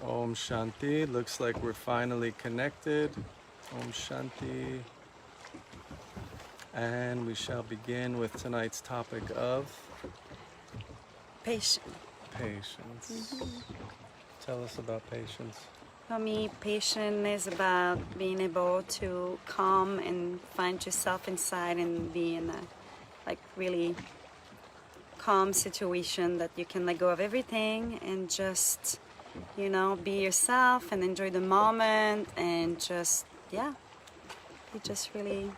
Om Shanti. Looks like we're finally connected. Om Shanti. And we shall begin with tonight's topic of Patience. patience. Tell us about patience. For me, patience is about being able to calm and find yourself inside and be in a really calm situation that you can let go of everything and just, be yourself and enjoy the moment and just, be just really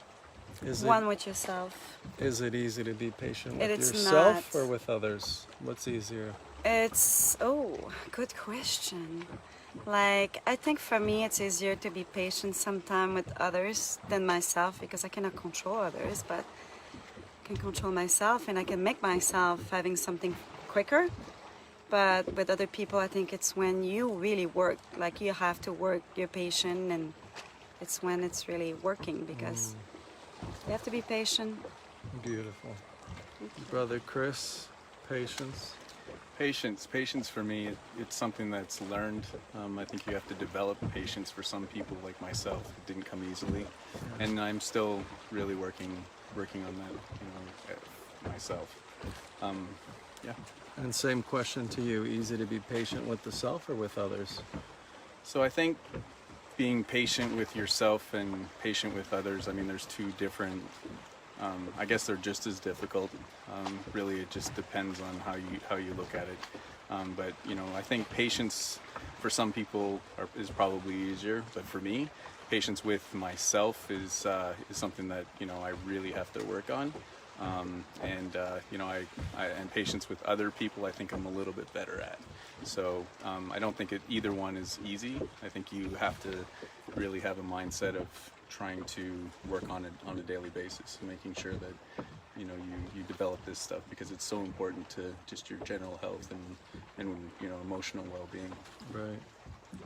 Is it one with yourself. is it easy to be patient It with is yourself not. or with others? What's easier? Good question. I think for me, it's easier to be patient sometimes with others than myself because I cannot control others, but I can control myself and I can make myself having something quicker. But with other people, I think it's when you really work, like you have to work, you're patient, and it's when it's really working because you have to be patient. Beautiful. Brother Chris, patience. Patience for me, it's something that's learned. I think you have to develop patience for some people like myself. It didn't come easily, and I'm still really working on that, myself. Yeah. And same question to you. Easy to be patient with the self or with others? So I think being patient with yourself and patient with others, I mean, there's two different, I guess they're just as difficult. Really, it just depends on how you look at it. But I think patience for some people is probably easier. But for me, patience with myself is something that I really have to work on. And patience with other people, I think I'm a little bit better at. So I don't think either one is easy. I think you have to really have a mindset of trying to work on it on a daily basis, and making sure that you develop this stuff because it's so important to just your general health and emotional well-being. Right.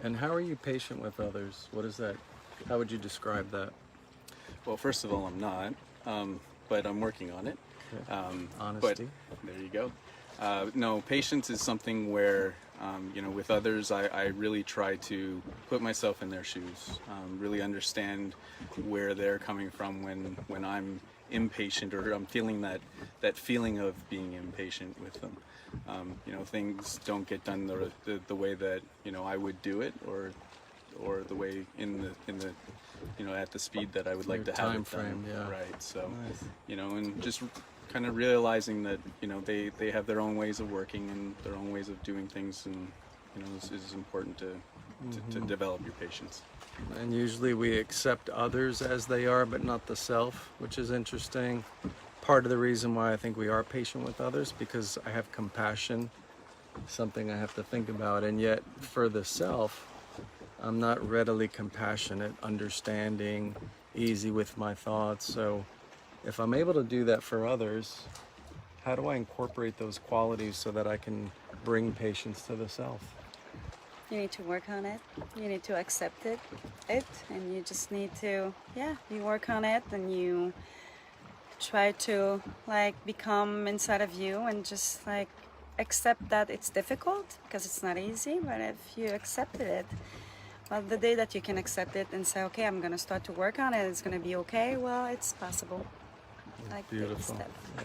And how are you patient with others? What is that? How would you describe that? Well, first of all, I'm not, but I'm working on it. Okay. But Honesty. there you go. No, patience is something where, with others, I really try to put myself in their shoes, really understand where they're coming from when I'm impatient or I'm feeling that feeling of being impatient with them. Things don't get done the way that I would do it, or the way in the at the speed that I would like Your to have time it done. frame, yeah. Right. So, Nice. and just kind of realizing that they have their own ways of working and their own ways of doing things, and is important to develop your patience. And usually we accept others as they are, but not the self, which is interesting. Part of the reason why I think we are patient with others, because I have compassion, something I have to think about. And yet for the self, I'm not readily compassionate, understanding, easy with my thoughts. So if I'm able to do that for others, how do I incorporate those qualities so that I can bring patience to the self? You need to work on it. You need to accept it, and you just need to, you work on it, and you try to become inside of you, and just accept that it's difficult because it's not easy. But if you accepted it, well, the day that you can accept it and say, okay, I'm gonna start to work on it, it's gonna be okay. Well, it's possible. Take the Beautiful. step. Yeah.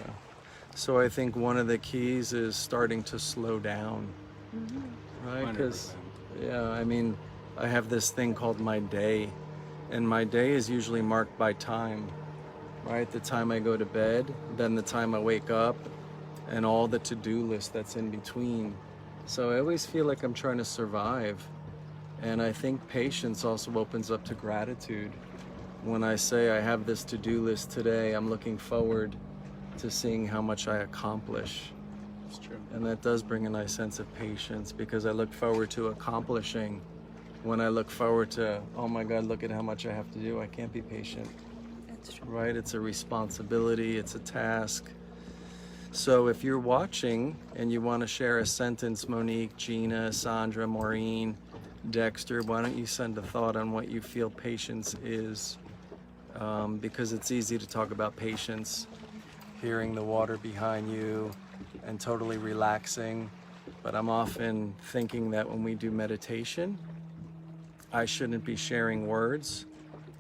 So I think one of the keys is starting to slow down, right? Because 100%. yeah, I mean, I have this thing called my day, and my day is usually marked by time, right? The time I go to bed, then the time I wake up, and all the to-do list that's in between. So I always feel like I'm trying to survive. And I think patience also opens up to gratitude. When I say I have this to-do list today, I'm looking forward to seeing how much I accomplish. It's true. And that does bring a nice sense of patience, because I look forward to accomplishing. When I look forward to, oh my God, look at how much I have to do, I can't be patient, That's true. right? It's a responsibility, it's a task. So if you're watching and you want to share a sentence, Monique, Gina, Sandra, Maureen, Dexter, why don't you send a thought on what you feel patience is? Because it's easy to talk about patience, hearing the water behind you and totally relaxing. but I'm often thinking that when we do meditation, I shouldn't be sharing words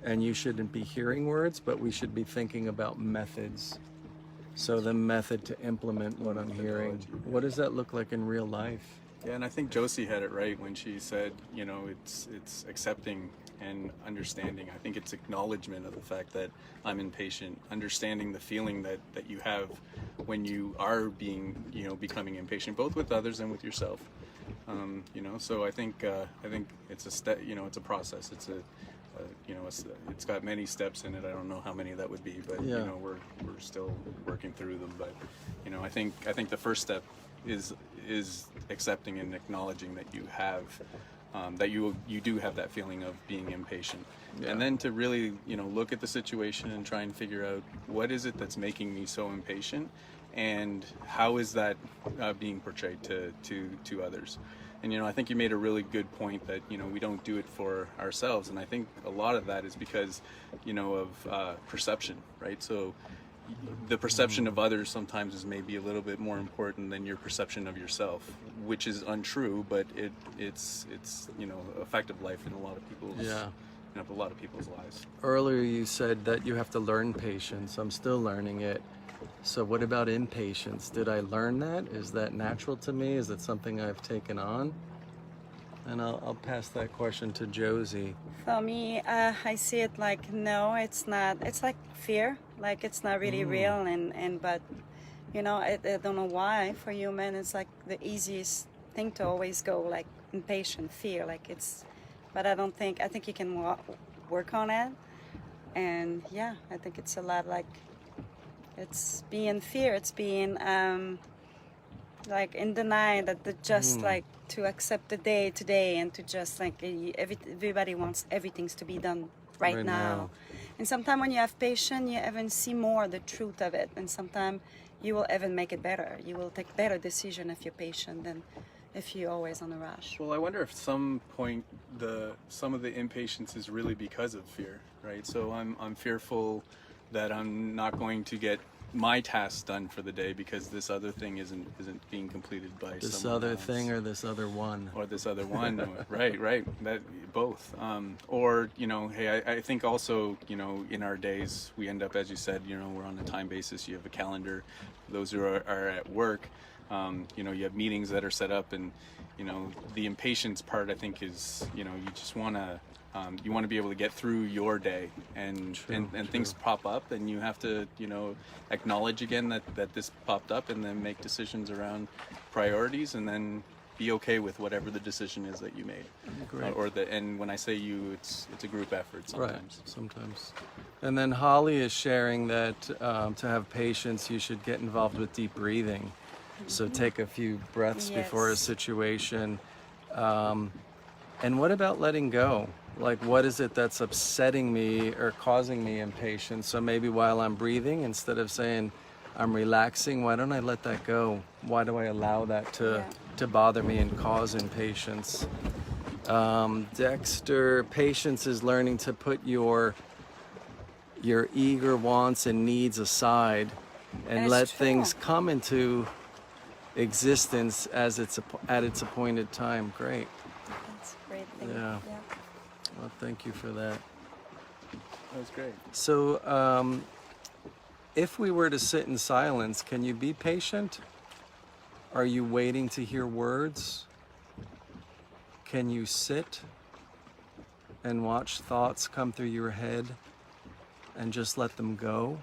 and you shouldn't be hearing words, but we should be thinking about methods. So the method to implement what I'm hearing. What does that look like in real life? Yeah, and I think Josie had it right when she said, you know, it's accepting and understanding. I think it's acknowledgement of the fact that I'm impatient, understanding the feeling that you have when you are being, you know, becoming impatient, both with others and with yourself. You know, so I think it's a step, you know, it's a process. It's a you know, it's got many steps in it. I don't know how many that would be, but Yeah. you know, we're still working through them. But you know, I think the first step is accepting and acknowledging that you have that you do have that feeling of being impatient, Yeah. and then to really, you know, look at the situation and try and figure out what is it that's making me so impatient, and how is that being portrayed to others. And you know, I think you made a really good point that, you know, we don't do it for ourselves, and I think a lot of that is because, you know, of perception, right? So the perception of others sometimes is maybe a little bit more important than your perception of yourself, which is untrue, but it's you know, a fact of life in a lot of people's you know, a lot of people's lives. Earlier you said that you have to learn patience. I'm still learning it. So what about impatience? Did I learn that? Is that natural to me? Is it something I've taken on? And I'll pass that question to Josie. For me, I see it like, no, it's not. It's like fear, like it's not really real, and but you know, I don't know why for human it's like the easiest thing to always go like impatient, fear, like it's. But I don't think, I think you can work on it, and yeah, I think it's a lot like, it's being fear, it's being like in denial, that the just like to accept the day today, and to just like everybody wants everything to be done right now. And sometimes when you have patience, you even see more the truth of it, and sometimes you will even make it better. You will take better decision if you're patient than if you're always on a rush. Well, I wonder if some of the impatience is really because of fear, right? So I'm fearful that I'm not going to get my tasks done for the day because this other thing isn't being completed by This someone other else. thing or this other one? Or this other one. right, that both. Or, you know, hey, I think also, you know, in our days we end up, as you said, you know, we're on a time basis. You have a calendar. Those who are at work, you know, you have meetings that are set up, and you know, the impatience part, I think, is, you know, you just want to you want to be able to get through your day, and True. things pop up, and you have to, you know, acknowledge again that this popped up, and then make decisions around priorities, and then be okay with whatever the decision is that you made. Great. And when I say you, it's a group effort sometimes. Right, sometimes. And then Holly is sharing that to have patience, you should get involved with deep breathing. So take a few breaths before a Yes. situation. And what about letting go? Like, what is it that's upsetting me or causing me impatience? So maybe while I'm breathing, instead of saying I'm relaxing, why don't I let that go? Why do I allow that to bother me and cause impatience? Dexter, patience is learning to put your eager wants and needs aside and And it's let true. things come into existence as at its appointed time. Great. That's a great thing. Yeah. Well, thank you for that. That was great. So, if we were to sit in silence, can you be patient? Are you waiting to hear words? Can you sit and watch thoughts come through your head and just let them go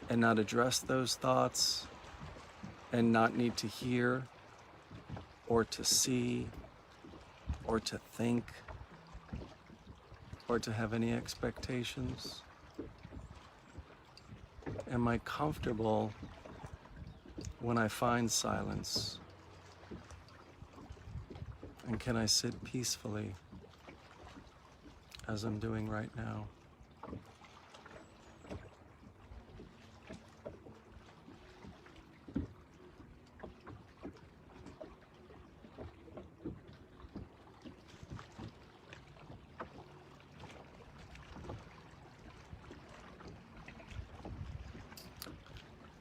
and not address those thoughts and not need to hear or to see or to think or to have any expectations? Am I comfortable when I find silence? And can I sit peacefully as I'm doing right now?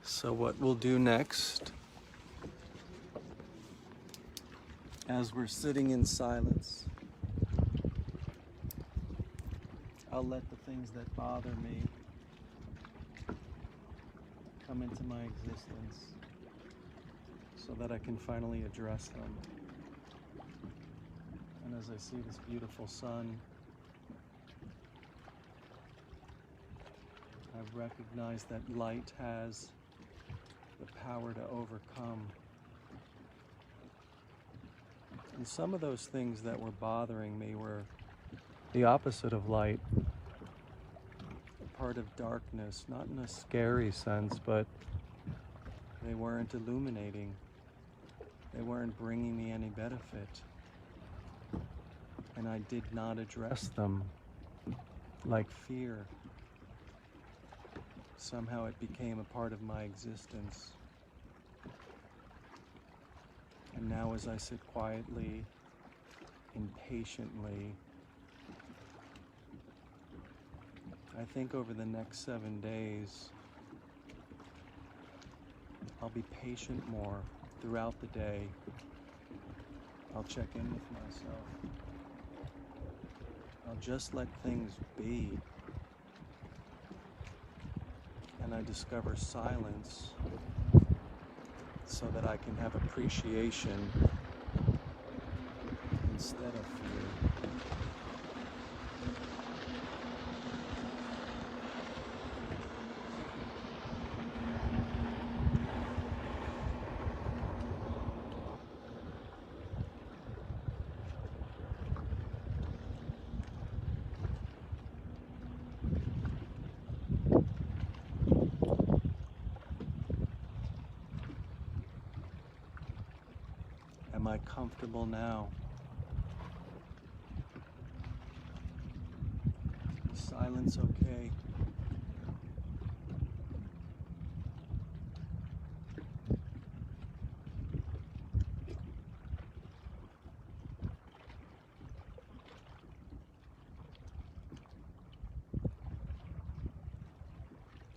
So what we'll do next as we're sitting in silence, I'll let the things that bother me come into my existence so that I can finally address them. And as I see this beautiful sun, I've recognized that light has the power to overcome. And some of those things that were bothering me were the opposite of light, a part of darkness, not in a scary sense, but they weren't illuminating. They weren't bringing me any benefit. And I did not address them, like fear. Somehow it became a part of my existence. And now as I sit quietly and patiently, I think over the next 7 days, I'll be patient more throughout the day. I'll check in with myself. I'll just let things be. And I discover silence so that I can have appreciation instead of fear. Am I comfortable now? Is silence okay?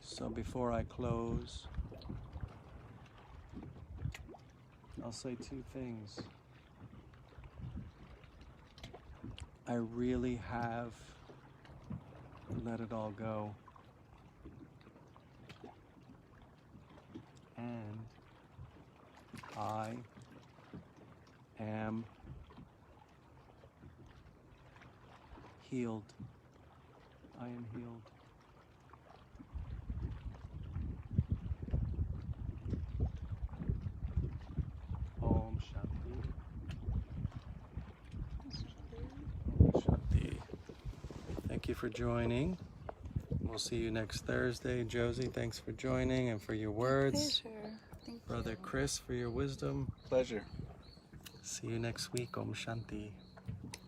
So before I close, I'll say 2 things. I really have let it all go. And I am healed. I am healed. Om Shanti. Om Shanti. Thank you for joining. We'll see you next Thursday. Josie, thanks for joining and for your words. Pleasure. Thank Brother you. Chris, for your wisdom. Pleasure. See you next week. Om Shanti.